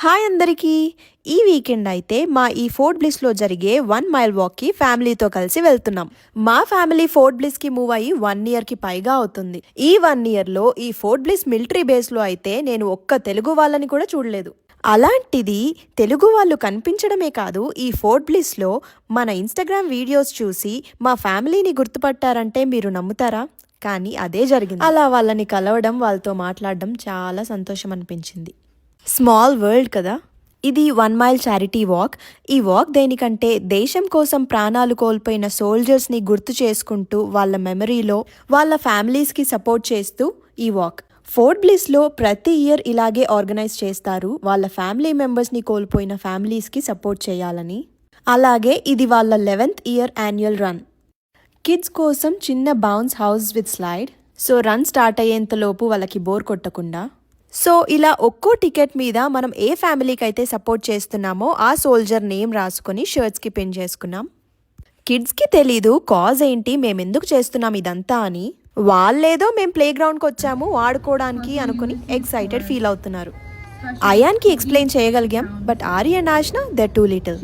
Hi అందరికీ! ఈ weekend అయితే ఈ ఫోర్ట్ బ్లిస్‌లో జరిగే 1 మైల్ వాక్‌కి ఫ్యామిలీతో కలిసి వెళ్తున్నాం. మా ఫ్యామిలీ ఫోర్ట్ బ్లిస్‌కి మూవ్ అయ్యి 1 ఇయర్‌కి పైగా అవుతుంది. ఈ 1 ఇయర్‌లో ఈ ఫోర్ట్ బ్లిస్ మిలిటరీ బేస్‌లో అయితే నేను ఒక్క తెలుగు వాళ్ళని కూడా చూడలేదు. అలాంటిది తెలుగు వాళ్ళు కనిపించడమే కాదు, ఈ ఫోర్ట్ బ్లిస్‌లో మన ఇన్‌స్టాగ్రామ్ వీడియోస్ చూసి మా ఫ్యామిలీని గుర్తుపట్టారంటే మీరు నమ్ముతారా? కానీ అదే జరిగింది. అలా వాళ్ళని కలవడం, వాళ్ళతో మాట్లాడడం చాలా సంతోషం అనిపించింది. స్మాల్ వరల్డ్ కదా. ఇది 1 మైల్ చారిటీ వాక్. ఈ వాక్ దేనికంటే దేశం కోసం ప్రాణాలు కోల్పోయిన సోల్జర్స్ని గుర్తు చేసుకుంటూ వాళ్ళ మెమరీలో వాళ్ళ ఫ్యామిలీస్కి సపోర్ట్ చేస్తూ ఈ వాక్. ఫోర్ట్ బ్లిస్‌లో ప్రతి ఇయర్ ఇలాగే ఆర్గనైజ్ చేస్తారు, వాళ్ళ ఫ్యామిలీ మెంబర్స్ని కోల్పోయిన ఫ్యామిలీస్కి సపోర్ట్ చేయాలని. అలాగే ఇది వాళ్ళ 11th year annual run. Kids కోసం చిన్న bounce house with slide. So run start అయ్యేంతలోపు వాళ్ళకి బోర్ కొట్టకుండా. సో ఇలా ఒక్కో టికెట్ మీద మనం ఏ ఫ్యామిలీకి అయితే సపోర్ట్ చేస్తున్నామో ఆ సోల్జర్ నేమ్ రాసుకొని షర్ట్స్కి పిన్ చేసుకున్నాం. కిడ్స్కి తెలీదు కాజ్ ఏంటి, మేమెందుకు చేస్తున్నాం ఇదంతా అని. వాళ్ళేదో మేము ప్లే గ్రౌండ్కి వచ్చాము ఆడుకోవడానికి అనుకుని ఎక్సైటెడ్ ఫీల్ అవుతున్నారు. అయాన్కి ఎక్స్ప్లెయిన్ చేయగలిగాం, but Arya and Ashna they're too little.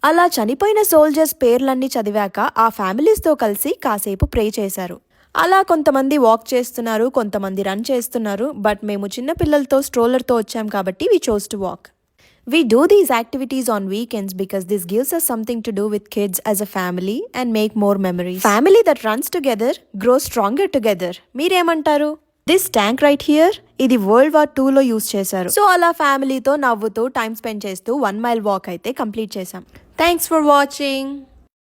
అలా చనిపోయిన సోల్జర్స్ పేర్లన్నీ చదివాక ఆ ఫ్యామిలీస్తో కలిసి కాసేపు ప్రే చేశారు. అలా కొంతమంది వాక్ చేస్తున్నారు, కొంతమంది రన్ చేస్తున్నారు, బట్ మేము చిన్నపిల్లలతో స్ట్రోలర్తో వచ్చాం కాబట్టి we chose to walk. We do these activities on weekends because this gives us something to do with kids as a family and make more memories. Family that runs together grows stronger together. మీరేమంటారు? This tank right here, ఇది World War II లో use చేశారు. So అలా ఫ్యామిలీతో నవ్వుతూ time spend చేస్తూ 1 mile walk అయితే complete చేశాం. Thanks for watching.